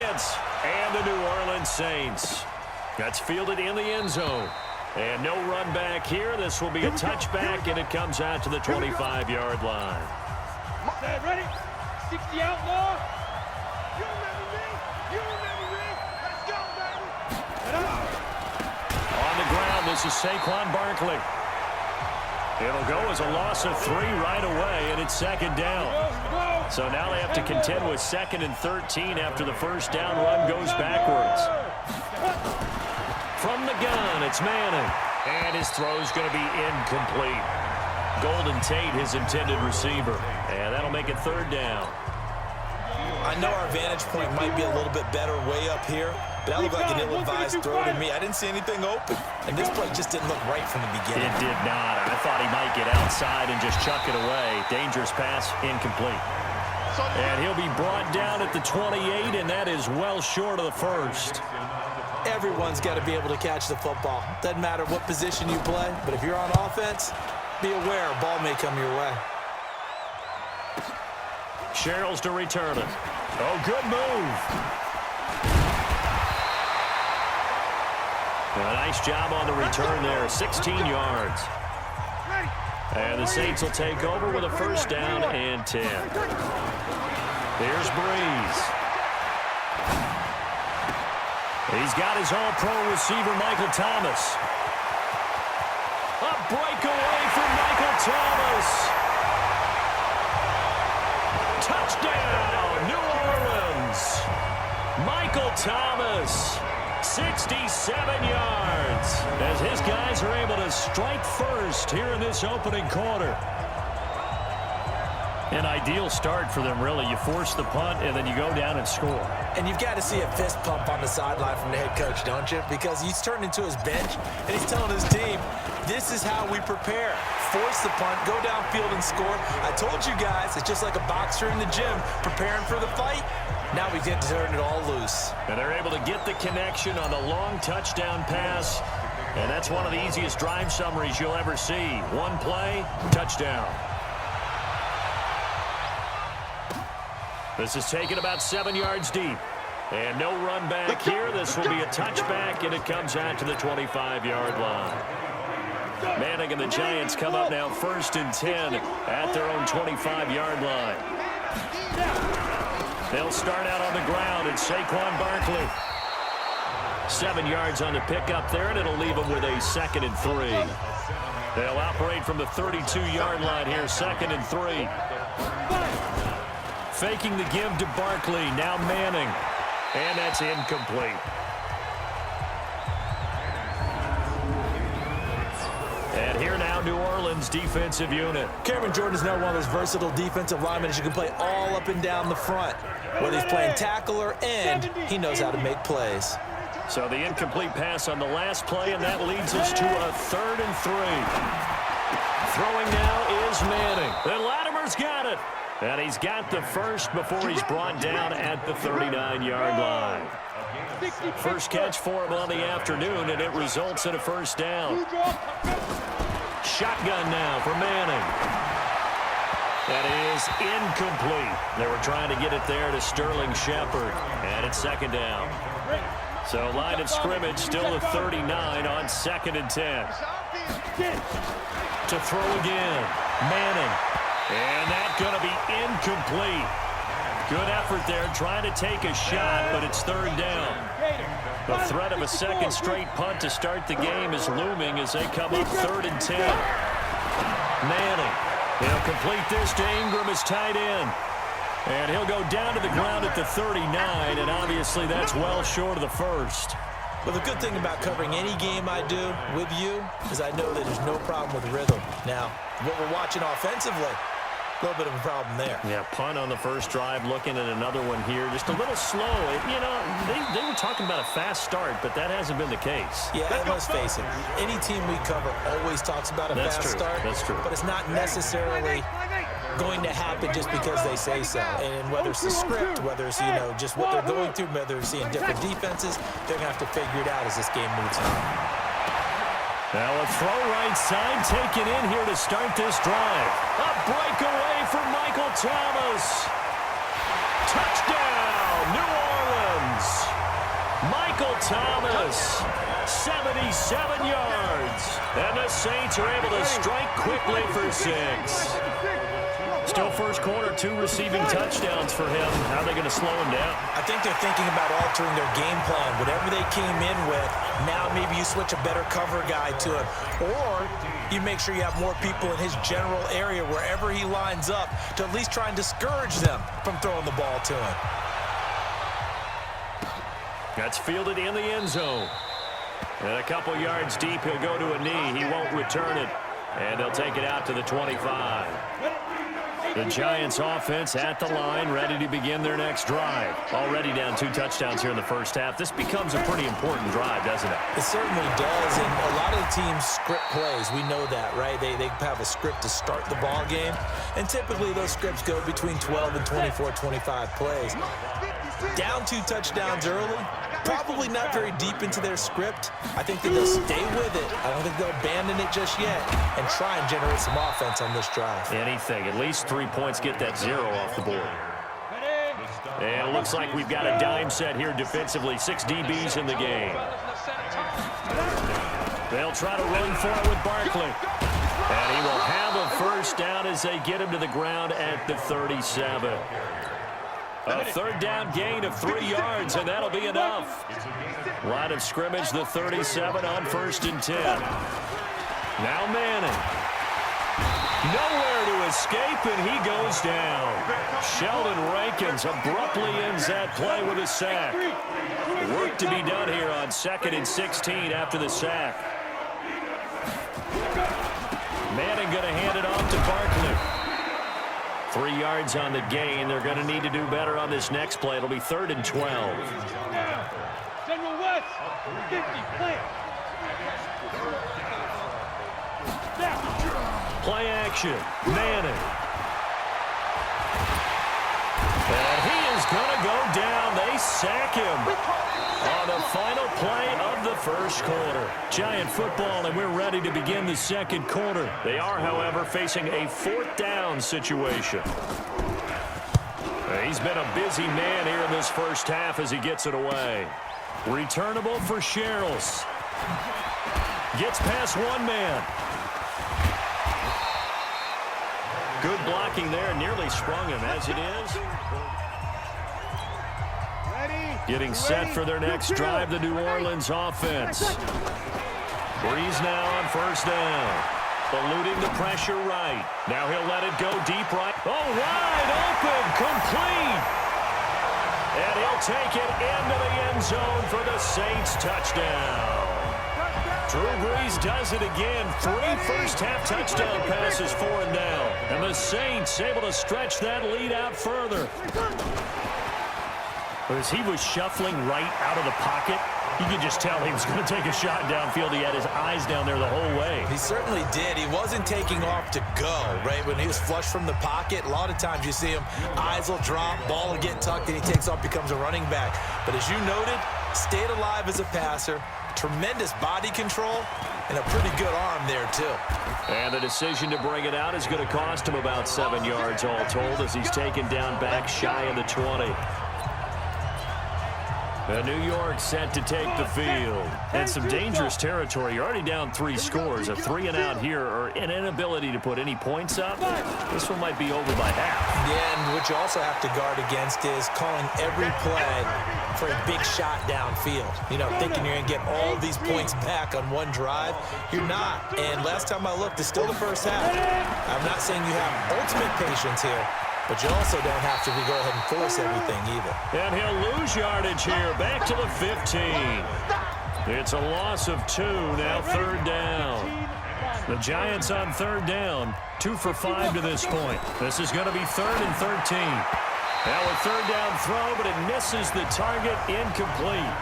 And the New Orleans Saints. That's fielded in the end zone. And no run back here. This will be a touchback, and it comes out to the 25-yard line. Ready? 60 outlaw. You remember me? You remember me? Let's go, baby. On the ground, this is Saquon Barkley. It'll go as a loss of 3 right away, and it's second down. So now they have to contend with 2nd and 13 after the first down run goes backwards. From the gun, it's Manning. And his throw's going to be incomplete. Golden Tate, his intended receiver. And that'll make it 3rd down. I know our vantage point might be a little bit better way up here, but that looked like an ill-advised throw to me. I didn't see anything open, and this play just didn't look right from the beginning. It did not. I thought he might get outside and just chuck it away. Dangerous pass, incomplete. And he'll be brought down at the 28, and that is well short of the first. Everyone's got to be able to catch the football. Doesn't matter what position you play, but if you're on offense, be aware a ball may come your way. Sherrills to return it. Oh, good move. A nice job on the return there. 16 yards. And the Saints will take over with a first down and 10. Here's Brees. He's got his all-pro receiver, Michael Thomas. A breakaway for Michael Thomas. Touchdown, New Orleans. Michael Thomas, 67 yards, as his guys are able to strike first here in this opening quarter. An ideal start for them, really. You force the punt, and then you go down and score. And you've got to see a fist pump on the sideline from the head coach, don't you? Because he's turned into his bench, and he's telling his team, this is how we prepare. Force the punt, go downfield and score. I told you guys, it's just like a boxer in the gym preparing for the fight. Now we get to turn it all loose. And they're able to get the connection on the long touchdown pass. And that's one of the easiest drive summaries you'll ever see. One play, touchdown. This is taken about 7 yards deep. And no run back here. This will be a touchback, and it comes out to the 25-yard line. Manning and the Giants come up now 1st and 10 at their own 25-yard line. They'll start out on the ground. It's Saquon Barkley. 7 yards on the pickup there, and it'll leave them with a 2nd and 3. They'll operate from the 32-yard line here, 2nd and 3. Faking the give to Barkley. Now Manning. And that's incomplete. And here now, New Orleans defensive unit. Cameron Jordan is now one of those versatile defensive linemen who can play all up and down the front. Whether he's playing tackle or end, he knows how to make plays. So the incomplete pass on the last play, and that leads us to a 3rd and 3. Throwing now is Manning. And Latimer's got it. And he's got the first before he's brought down at the 39-yard line. First catch for him on the afternoon, and it results in a first down. Shotgun now for Manning. That is incomplete. They were trying to get it there to Sterling Shepard, and it's 2nd down. So line of scrimmage still at 39 on 2nd and 10. To throw again, Manning. And that's going to be incomplete. Good effort there trying to take a shot, but it's 3rd down. The threat of a second straight punt to start the game is looming as they come up 3rd and 10. Manning. He'll complete this to Ingram as tight end. And he'll go down to the ground at the 39, and obviously that's well short of the first. Well, the good thing about covering any game I do with you is I know that there's no problem with rhythm. Now, what we're watching offensively, a little bit of a problem there. Yeah, punt on the first drive, looking at another one here. Just a little slow. You know, they were talking about a fast start, but that hasn't been the case. Yeah, and let's face it, any team we cover always talks about a fast start. That's true. But it's not necessarily going to happen just because they say so. And whether it's the script, whether it's, you know, just what they're going through, whether they're seeing different defenses, they're going to have to figure it out as this game moves on. Now a throw right side taken in here to start this drive. A breakaway for Michael Thomas. Touchdown, New Orleans. 77 yards. And the Saints are able to strike quickly for 6. Still first quarter, 2 receiving touchdowns for him. How are they going to slow him down? I think they're thinking about altering their game plan. Whatever they came in with, now maybe you switch a better cover guy to him. Or you make sure you have more people in his general area wherever he lines up to at least try and discourage them from throwing the ball to him. That's fielded in the end zone. And a couple yards deep, he'll go to a knee. He won't return it. And they'll take it out to the 25. The Giants offense at the line, ready to begin their next drive. Already down 2 touchdowns here in the first half. This becomes a pretty important drive, doesn't it? It certainly does, and a lot of the teams script plays. We know that, right? They have a script to start the ball game, and typically those scripts go between 12 and 24, 25 plays. Down 2 touchdowns early, probably not very deep into their script. I think that they'll stay with it. I don't think they'll abandon it just yet and try and generate some offense on this drive. Anything. At least 3 points, get that 0 off the board. And it looks like we've got a dime set here defensively. 6 DBs in the game. They'll try to run for it with Barkley. And he will have a first down as they get him to the ground at the 37. A third down gain of 3 yards, and that'll be enough. Line of scrimmage, the 37 on 1st and 10. Now Manning. Nowhere to escape, and he goes down. Sheldon Rankins abruptly ends that play with a sack. Work to be done here on 2nd and 16 after the sack. Manning going to hand it off to Barkley. 3 yards on the gain. They're going to need to do better on this next play. It'll be 3rd and 12. General West, 50, play. Play action. Manning. And he is going to go down. They sack him on the final play of the first quarter. Giant football, and we're ready to begin the second quarter. They are, however, facing a 4th down situation. He's been a busy man here in this first half as he gets it away. Returnable for Sherrills. Gets past 1 man. Good blocking there. Nearly sprung him as it is. Getting set for their next drive, the New Orleans offense. Brees now on 1st down. Eluding the pressure right. Now he'll let it go deep right. Oh, wide open, complete. And he'll take it into the end zone for the Saints touchdown. Drew Brees does it again. 3 first-half touchdown passes, 4th down. And the Saints able to stretch that lead out further. But as he was shuffling right out of the pocket, you could just tell he was going to take a shot downfield. He had his eyes down there the whole way. He certainly did. He wasn't taking off to go, right? When he was flush from the pocket, a lot of times you see him, eyes will drop, ball will get tucked, and he takes off, becomes a running back. But as you noted, stayed alive as a passer, tremendous body control, and a pretty good arm there, too. And the decision to bring it out is going to cost him about 7 yards all told as he's taken down back shy of the 20. New York set to take the field. And some dangerous territory. You're already down 3 scores. A 3 and out here, or an inability to put any points up. This one might be over by half. Yeah, and what you also have to guard against is calling every play for a big shot downfield. You know, thinking you're going to get all these points back on one drive. You're not. And last time I looked, it's still the first half. I'm not saying you have ultimate patience here, but you also don't have to go ahead and force everything either. And he'll lose yardage here. Back to the 15. It's a loss of 2. Now 3rd down. The Giants on 3rd down. 2 for 5 to this point. This is going to be 3rd and 13. Now a 3rd down throw, but it misses the target. Incomplete.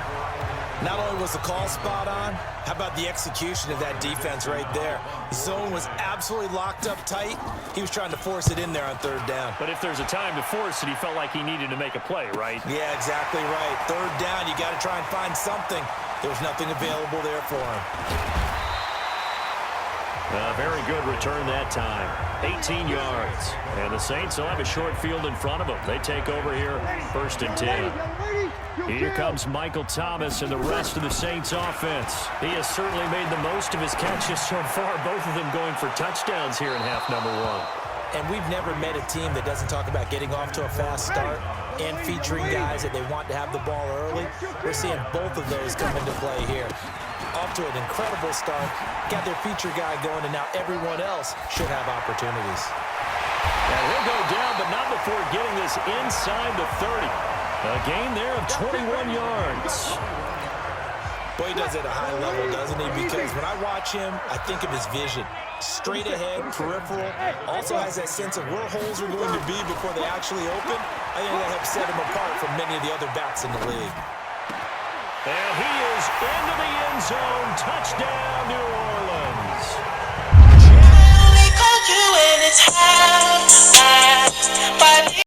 Not only was the call spot on, how about the execution of that defense right there? The zone was absolutely locked up tight. He was trying to force it in there on 3rd down. But if there's a time to force it, he felt like he needed to make a play, right? Yeah, exactly right. 3rd down, you got to try and find something. There was nothing available there for him. Very good return that time. 18 yards. And the Saints will have a short field in front of them. They take over here, 1st and 10. Here comes Michael Thomas and the rest of the Saints offense. He has certainly made the most of his catches so far, both of them going for touchdowns here in half number 1. And we've never met a team that doesn't talk about getting off to a fast start and featuring guys that they want to have the ball early. We're seeing both of those come into play here. Off to an incredible start, got their feature guy going, and now everyone else should have opportunities. And he'll go down, but not before getting this inside the 30. A gain there of 21 yards. Boy, he does it at a high level, doesn't he? Because when I watch him, I think of his vision. Straight ahead, peripheral, also has that sense of where holes are going to be before they actually open. I think that helps set him apart from many of the other backs in the league. And he is into the end zone. Touchdown, New Orleans. They call you when it's hard.